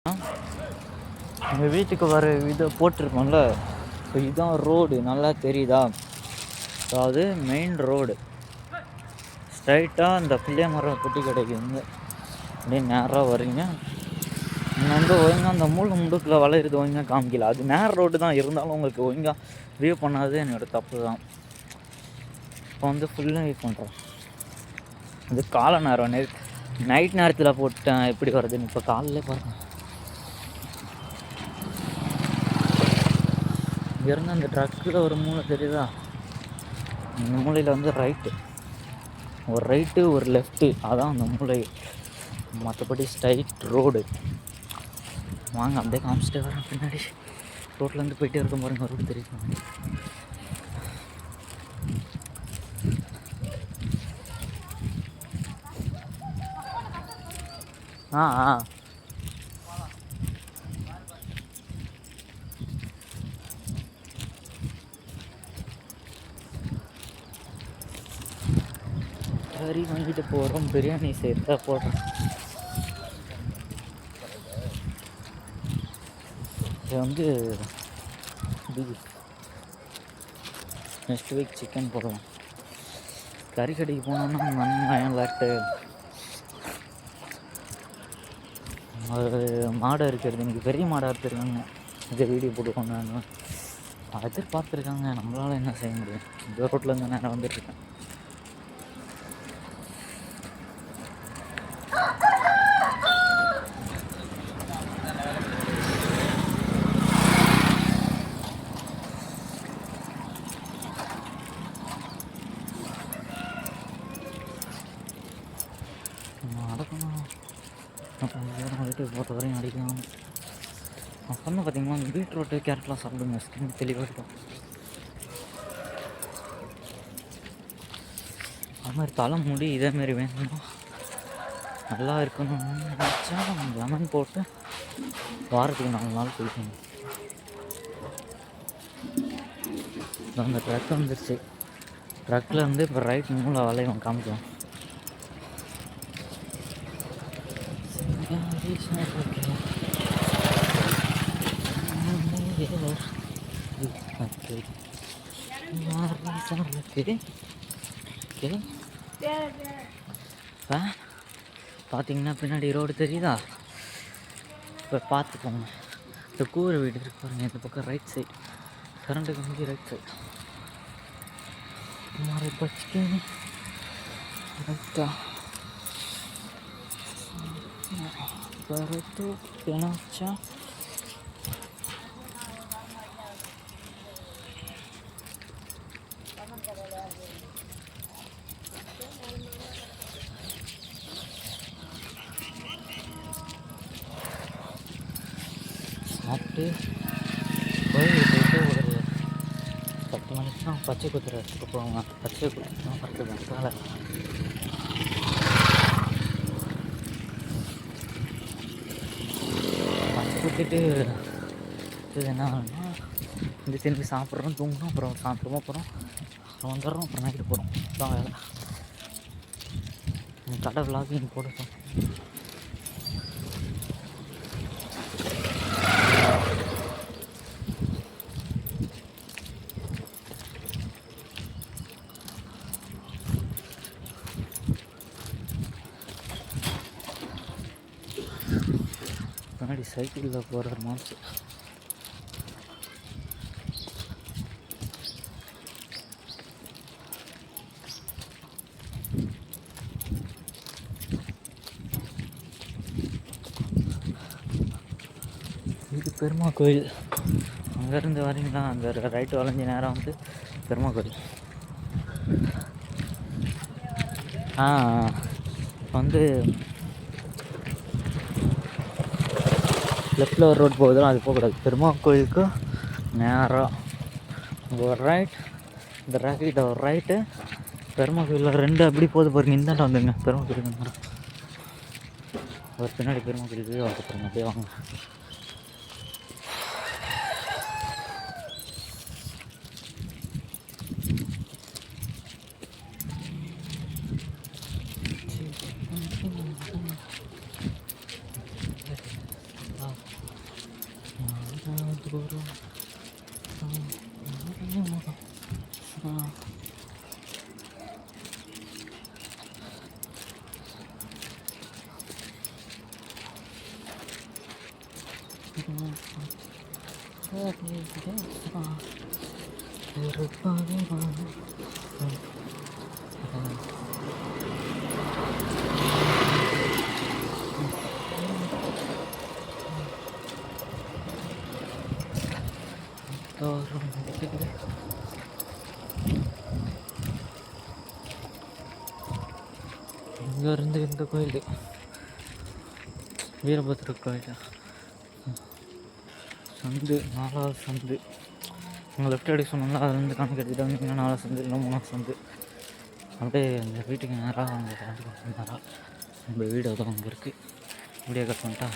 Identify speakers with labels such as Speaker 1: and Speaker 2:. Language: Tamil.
Speaker 1: எங்கள் வீட்டுக்கு வர இதை போட்டிருக்கோம்ல, ஸோ இதுதான் ரோடு. நல்லா தெரியுதா? ஸோ அது மெயின் ரோடு. ஸ்ட்ரைட்டாக அந்த பிள்ளைய மரம் பொட்டி கடைக்கு வந்து அப்படியே நேராக வரீங்க. நீங்கள் வந்து ஒழுங்காக அந்த மூளை முடுக்கில் வளையிறது ஒழுங்காக காமிக்கல. அது நேர ரோடு தான், இருந்தாலும் உங்களுக்கு ஒழுங்காக வியூ பண்ணாதது என்னோடய தப்பு தான். இப்போ வந்து ஃபுல்லாக வியூ பண்ணுறேன். அது காலை நேரம், நைட் நேரத்தில் போட்டேன் எப்படி வருதுன்னு. இப்போ காலையிலே பாருங்கள். இங்கேருந்து அந்த ட்ரக்கில் ஒரு மூளை தெரியுதா? இந்த மூலையில் வந்து ஒரு ரைட்டு ஒரு லெஃப்ட்டு, அதான் அந்த மூளை. மற்றபடி ஸ்ட்ரைட் ரோடு. வாங்க அப்படியே காமிச்சிட்டே வரேன். பின்னாடி ரோட்லேருந்து போயிட்டே இருக்க பாருங்க, ரோடு தெரியுது. கறி வாங்கிட்டு போகிறோம், பிரியாணி சேர்த்தா போடுறோம். இது வந்து நெக்ஸ்ட் வீக் சிக்கன் போடுவோம். கறி கடைக்கு போனோம்னா மண்ணாயம் லாட்டு ஒரு மாடை இருக்கிறது. எனக்கு பெரிய மாடாக எடுத்துருக்காங்க. இதை வீடியோ போட்டுக்கோங்க. எதிர்பார்த்துருக்காங்க, நம்மளால் என்ன செய்ய முடியும்? இந்த ரோட்லேருந்து நேரம் வந்துட்டுருக்கேன். அடக்கணும் வீட்டுக்கு போட்ட வரையும் அடிக்கலாம். அப்புறம் பார்த்தீங்கன்னா அந்த பீட்ரூட்டு கேரட்லாம் சாப்பிடுங்க, ஸ்கின் தெளிவாக இருக்கும். அது மாதிரி தலைமுடி இதேமாரி வேணும்னா நல்லா இருக்கணும்னு நினச்சா லெமன் போட்டு வாரத்துக்கு 4 நாள் குளிக்கணும். அந்த ட்ரக் வந்துருச்சு. ட்ரக்கில் வந்து இப்போ ரைட் மூளை வளையம் காமிக்கும். பார்த்தீங்கன்னா பின்னாடி ரோடு தெரியுதா? இப்போ பார்த்துக்கோங்க. இந்த கூரை வீடு இருக்கு பாருங்க, இந்த பக்கம் ரைட் சைடு கரண்ட்டு கம்பி ரைட் சைடு. हमारे बच्चे रखता तो कहना अच्छा சாப்பிட்டு போயிட்டு ஒரு 10 மணிக்கு தான் பச்சை குதிரை எடுத்துகிட்டு போவாங்க. பச்சை குதிரை தான் படுத்துவேன் காலை. பச்சை குத்திட்டு இது என்ன ஆகுனா, இந்த திரும்பி சாப்பிட்றோம், தூங்குறோம், அப்புறம் சாப்பிட்றோம், அப்புறம் வந்துடுறோம், அப்புறம் நைட்டு போகிறோம். தான் வேலை. கடை விளாகிங் போடுறோம். முன்னாடி சைக்கிளில் போகிற மாசு. இது பெருமா கோயில். அங்கேருந்து வரீங்களா, அந்த ரைட்டு வளைஞ்சி நேரம் வந்து பெருமா கோயில். வந்து லெஃப்டில் ஒரு ரோடு போகுதுலாம், அது போகக்கூடாது. பெருமா கோயிலுக்கு நேராக ஒரு ரைட், இந்த ராக்கெட்ட ஒரு ரைட்டு. பெருமா கோயிலில் 2 அப்படி போகுது பாருங்க. இந்தாண்ட வந்துங்க பெருமா கோயிலுக்கு. ஒரு பின்னாடி பெருமா கோயிலுக்கு வாங்க பாருங்க, அப்படியே வாங்க. தூரம் இங்கேருந்து இந்த கோயில் வீரபத்ர கோயில் சந்து 4வது சந்து. உங்கள் லெஃப்ட் அடி சொன்னாங்க, அதுலேருந்து கணக்கு எடுத்துகிட்டு வந்தீங்கன்னா 4வது சந்து இல்லை 3வது சந்து. அப்படியே அந்த வீட்டுக்கு நேராக அங்கே கணக்கு நேராக நம்ம வீடு அதுவும் அங்கே இருக்குது. வீடியோ கட் பண்ணிட்டா